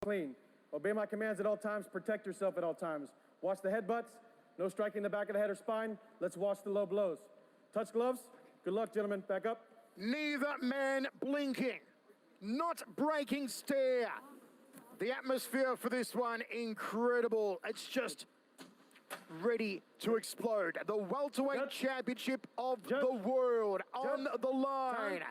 clean. Obey my commands at all times, protect yourself at all times. Watch the headbutts, no striking the back of the head or spine. Let's watch the low blows. Touch gloves. Good luck, gentlemen. Back up. Neither man blinking, not breaking stare. The atmosphere for this one, incredible. It's just ready to explode. The welterweight championship of the world on the line.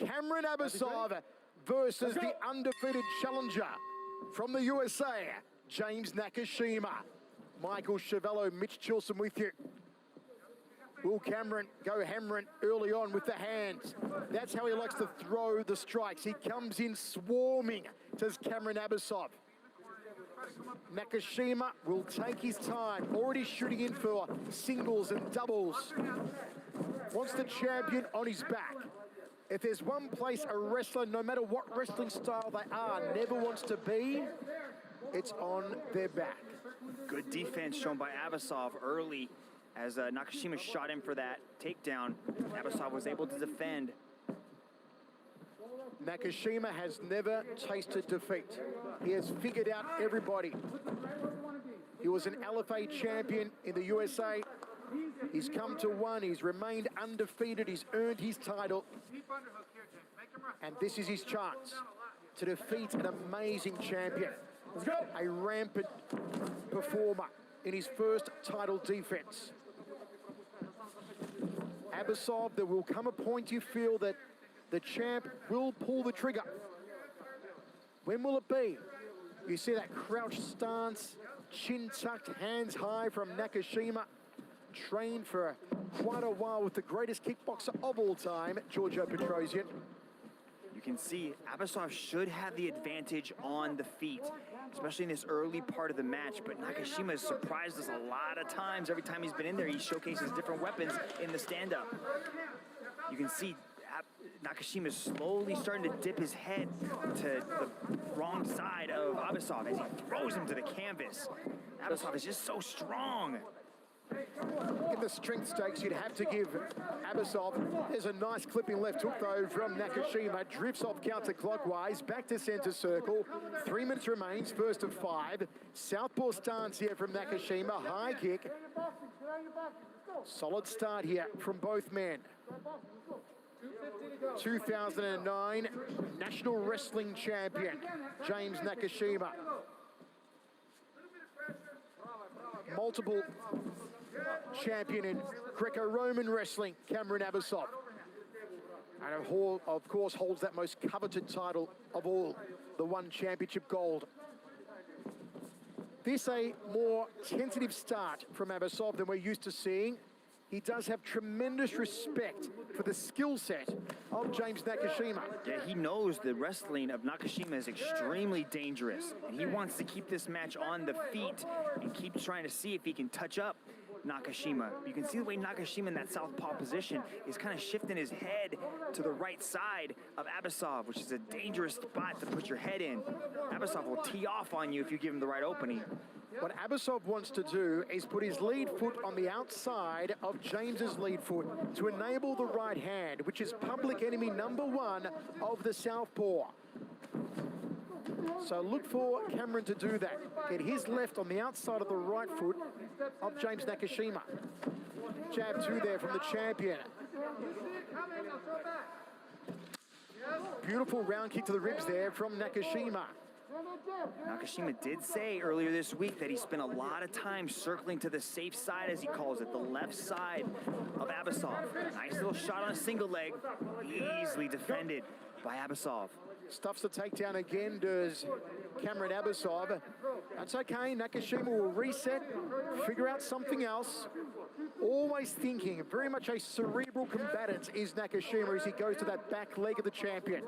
KIAMRIN ABBASOV versus the undefeated challenger from the USA, James Nakashima. Michael Chavello, Mitch Chilson with you. Will KIAMRIN go hammering early on with the hands? That's how he likes to throw the strikes. He comes in swarming, says KIAMRIN ABBASOV. Nakashima will take his time, already shooting in for singles and doubles. Wants the champion on his back. If there's one place a wrestler, no matter what wrestling style they are, never wants to be, it's on their back. Good defense shown by ABBASOV early as Nakashima shot him for that takedown. ABBASOV was able to defend. Nakashima has never tasted defeat. He has figured out everybody. He was an LFA champion in the USA. He's come to one, he's remained undefeated, he's earned his title. And this is his chance to defeat an amazing champion. A rampant performer in his first title defense. ABBASOV, there will come a point you feel that the champ will pull the trigger. When will it be? You see that crouch stance, chin tucked, hands high from Nakashima. Trained for quite a while with the greatest kickboxer of all time, Giorgio Petrosian. You can see ABBASOV should have the advantage on the feet, especially in this early part of the match, but Nakashima has surprised us a lot of times. Every time he's been in there, he showcases different weapons in the stand-up. You can see Nakashima is slowly starting to dip his head to the wrong side of ABBASOV as he throws him to the canvas. ABBASOV is just so strong. In the strength stakes, you'd have to give ABBASOV. There's a nice clipping left hook, though, from Nakashima. Drifts off counterclockwise, back to center circle. 3 minutes remains, first of 5. Southpaw stance here from Nakashima. High kick. Solid start here from both men. 2009 National Wrestling Champion, James Nakashima. Multiple champion in Greco-Roman wrestling, KIAMRIN ABBASOV. And of course holds that most coveted title of all, the One Championship Gold. This a more tentative start from ABBASOV than we're used to seeing. He does have tremendous respect for the skill set of James Nakashima. Yeah, he knows the wrestling of Nakashima is extremely dangerous, and he wants to keep this match on the feet and keep trying to see if he can touch up Nakashima. You can see the way Nakashima in that southpaw position is kind of shifting his head to the right side of ABBASOV, which is a dangerous spot to put your head in. ABBASOV will tee off on you if you give him the right opening. What ABBASOV wants to do is put his lead foot on the outside of James's lead foot to enable the right hand, which is public enemy #1 of the southpaw. So look for KIAMRIN to do that. Get his left on the outside of the right foot of James Nakashima. Jab 2 there from the champion. Beautiful round kick to the ribs there from Nakashima. Nakashima did say earlier this week that he spent a lot of time circling to the safe side, as he calls it, the left side of ABBASOV. Nice little shot on a single leg, easily defended by ABBASOV. Stuffs the takedown again, does KIAMRIN ABBASOV. That's okay, Nakashima will reset, figure out something else. Always thinking, very much a cerebral combatant is Nakashima as he goes to that back leg of the champion.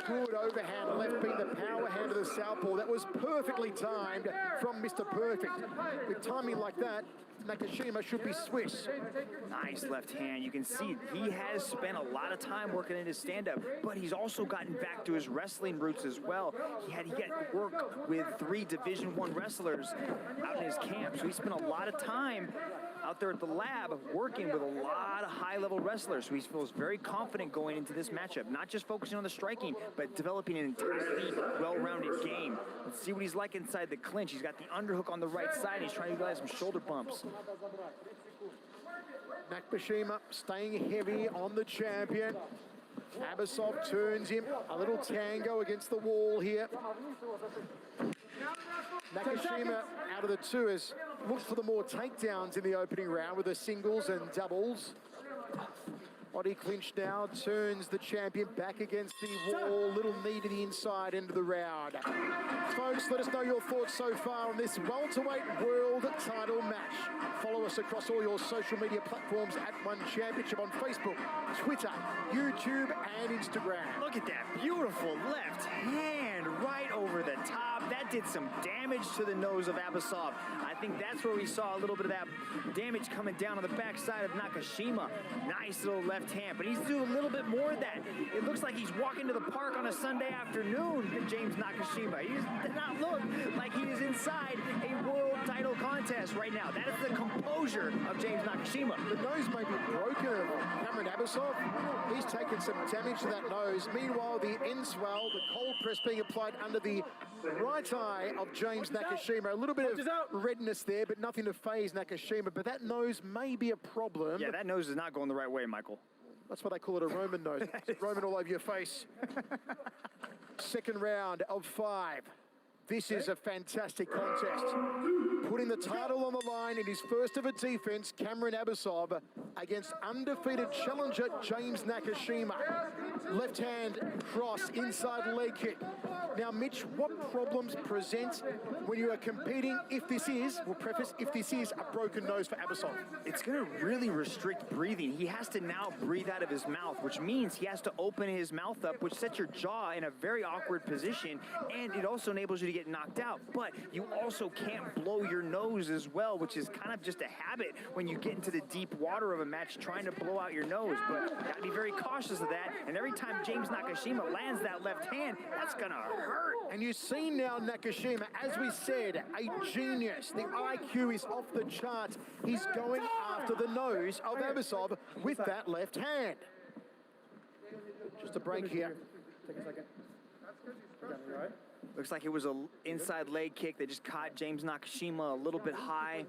Good overhand left, being the power hand of the southpaw. That was perfectly timed from Mr. Perfect. With timing like that, Nakashima should be Swiss. Nice left hand. You can see he has spent a lot of time working in his stand-up, but he's also gotten back to his wrestling roots as well. He had work with 3 Division I wrestlers out in his camp, so he spent a lot of time out there at the lab working with a lot of high-level wrestlers. So he feels very confident going into this matchup, not just focusing on the striking, but developing an entirely well-rounded game. Let's see what he's like inside the clinch. He's got the underhook on the right side. He's trying to utilize some shoulder bumps. Nakashima staying heavy on the champion. ABBASOV turns him. A little tango against the wall here. Nakashima, out of the two, has looked for the more takedowns in the opening round with the singles and doubles. Body clinch now, turns the champion back against the wall. Little knee to the inside end of the round. Folks, let us know your thoughts so far on this welterweight world title match. Follow us across all your social media platforms at One Championship on Facebook, Twitter, YouTube, and Instagram. Look at that beautiful left hand right over the top. That did some damage to the nose of ABBASOV. I think that's where we saw a little bit of that damage coming down on the backside of Nakashima. Nice little left hand, but he's doing a little bit more of that. It looks like he's walking to the park on a Sunday afternoon, James Nakashima. He does not look like he is inside a world title contest right now. That is the composure of James Nakashima. The nose may be broken of KIAMRIN ABBASOV. He's taken some damage to that nose. Meanwhile, the end swell, the cold press being applied under the right eye of James Nakashima. A little bit of redness there, but nothing to faze Nakashima. But that nose may be a problem. Yeah, that nose is not going the right way, Michael. That's why they call it a Roman nose. Roman all over your face. Second round of 5. This is a fantastic contest. Putting the title on the line in his first ever defense, KIAMRIN ABBASOV against undefeated challenger James Nakashima. Left hand cross, inside leg kick. Now, Mitch, what problems present when you are competing if this is, we'll preface, if this is a broken nose for ABBASOV? It's going to really restrict breathing. He has to now breathe out of his mouth, which means he has to open his mouth up, which sets your jaw in a very awkward position, and it also enables you to get knocked out. But you also can't blow your nose as well, which is kind of just a habit when you get into the deep water of a match trying to blow out your nose. But you got to be very cautious of that, and every time James Nakashima lands that left hand, that's going to hurt. And you see now Nakashima, as we said, a genius. The IQ is off the charts. He's going after the nose of ABBASOV with that left hand. Just a break here. Take a second. You all right? Looks like it was an inside leg kick that just caught James Nakashima a little bit high.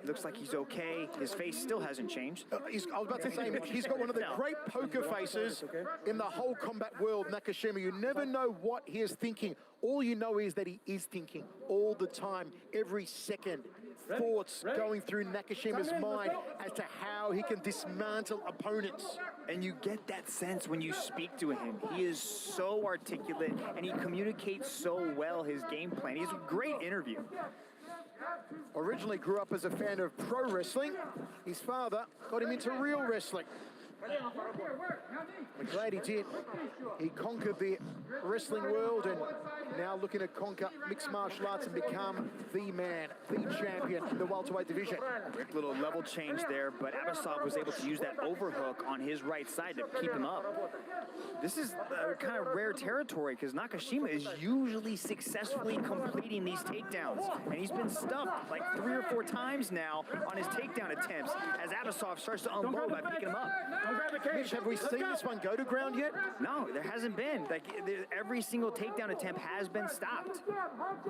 Looks like he's okay. His face still hasn't changed. I was about to say, he's got one of the great poker faces in the whole combat world, Nakashima. You never know what he is thinking. All you know is that he is thinking all the time, every second. Thoughts going through Nakashima's mind as to how he can dismantle opponents. And you get that sense when you speak to him. He is so articulate and he communicates so well his game plan. He's a great interview. Originally grew up as a fan of pro wrestling. His father got him into real wrestling. I'm glad he did. He conquered the wrestling world and now looking to conquer mixed martial arts and become the man, the champion in the welterweight division. Quick little level change there, but ABBASOV was able to use that overhook on his right side to keep him up. This is kind of rare territory because Nakashima is usually successfully completing these takedowns, and he's been stuffed like 3 or 4 times now on his takedown attempts as ABBASOV starts to unload by picking him up. Mitch, have we seen this one go to ground yet? No, there hasn't been. Like every single takedown attempt has been stopped.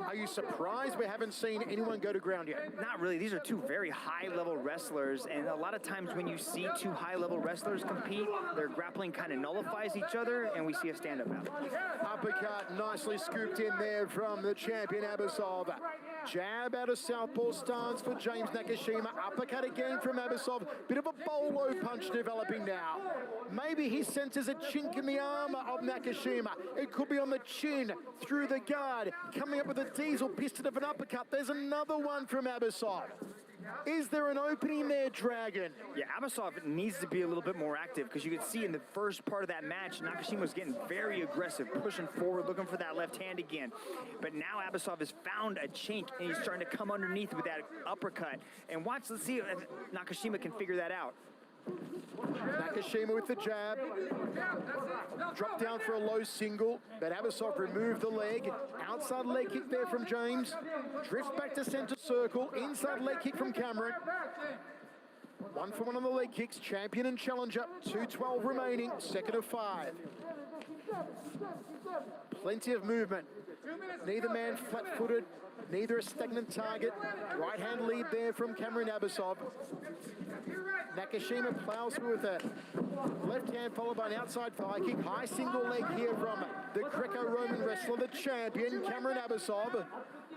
Are you surprised we haven't seen anyone go to ground yet? Not really. These are 2 very high-level wrestlers, and a lot of times when you see 2 high-level wrestlers compete, their grappling kind of nullifies each other, and we see a stand-up battle. Uppercut nicely scooped in there from the champion ABBASOV. Jab out of southpaw stance for James Nakashima. Uppercut again from ABBASOV. Bit of a bolo punch developing now. Maybe he senses a chink in the armor of Nakashima. It could be on the chin, through the guard, coming up with a diesel piston of an uppercut. There's another one from ABBASOV. Is there an opening there, Dragon? Yeah, ABBASOV needs to be a little bit more active because you could see in the first part of that match, Nakashima was getting very aggressive, pushing forward, looking for that left hand again. But now ABBASOV has found a chink and he's starting to come underneath with that uppercut. And watch, let's see if Nakashima can figure that out. Nakashima with the jab. Drop down for a low single, but ABBASOV removed the leg. Outside leg kick there from James. Drifts back to center circle. Inside leg kick from KIAMRIN. 1 for 1 on the leg kicks, champion and challenger, 2:12 remaining, second of 5. Plenty of movement. Neither man flat-footed, neither a stagnant target. Right hand lead there from KIAMRIN ABBASOV. Nakashima plows through with a left hand followed by an outside thigh kick. High single leg here from the Greco-Roman wrestler, the champion, KIAMRIN ABBASOV.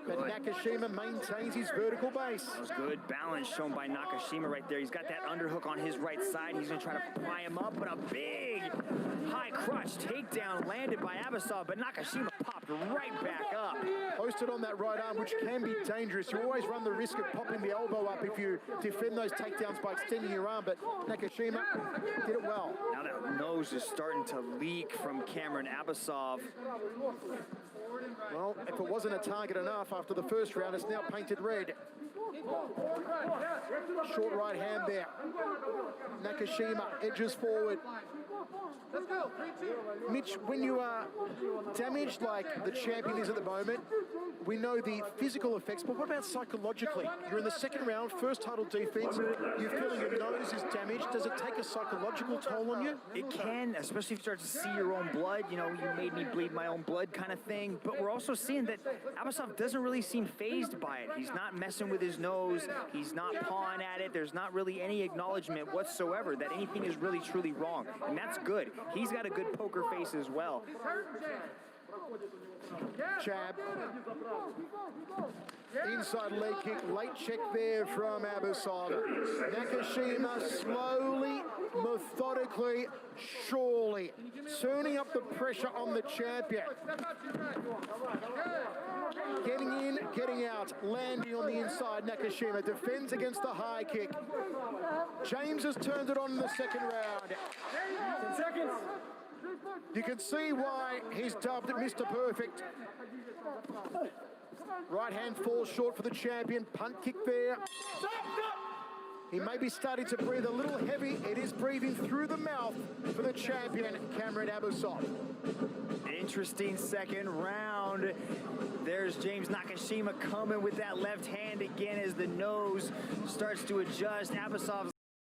But Nakashima maintains his vertical base. That was good balance shown by Nakashima right there. He's got that underhook on his right side. He's going to try to pry him up, but a big high crotch takedown landed by ABBASOV, but Nakashima popped right back up. Posted on that right arm, which can be dangerous. You always run the risk of popping the elbow up if you defend those takedowns by extending your arm, but Nakashima did it well. Now that nose is starting to leak from KIAMRIN ABBASOV. Well, if it wasn't a target enough after the first round, it's now painted red. Short right hand there. Nakashima edges forward. Mitch, when you are damaged like the champion is at the moment, we know the physical effects, but what about psychologically? You're in the second round, first title defense, you're feeling your nose is damaged. Does it take a psychological toll on you? It can, especially if you start to see your own blood, you know, you made me bleed my own blood kind of thing. But we're also seeing that ABBASOV doesn't really seem fazed by it. He's not messing with his nose. He's not pawing at it. There's not really any acknowledgement whatsoever that anything is really, truly wrong. And that's good. He's got a good poker face as well. Jab. Inside leg kick, late check there from ABBASOV. Nakashima slowly, methodically, surely turning up the pressure on the champion. Getting in, getting out, landing on the inside. Nakashima defends against the high kick. James has turned it on in the second round. 10 seconds. You can see why he's dubbed Mr. Perfect. Right hand falls short for the champion. Punt kick there. He may be starting to breathe a little heavy. It is breathing through the mouth for the champion, KIAMRIN ABBASOV. Interesting second round. There's James Nakashima coming with that left hand again as the nose starts to adjust. ABBASOV's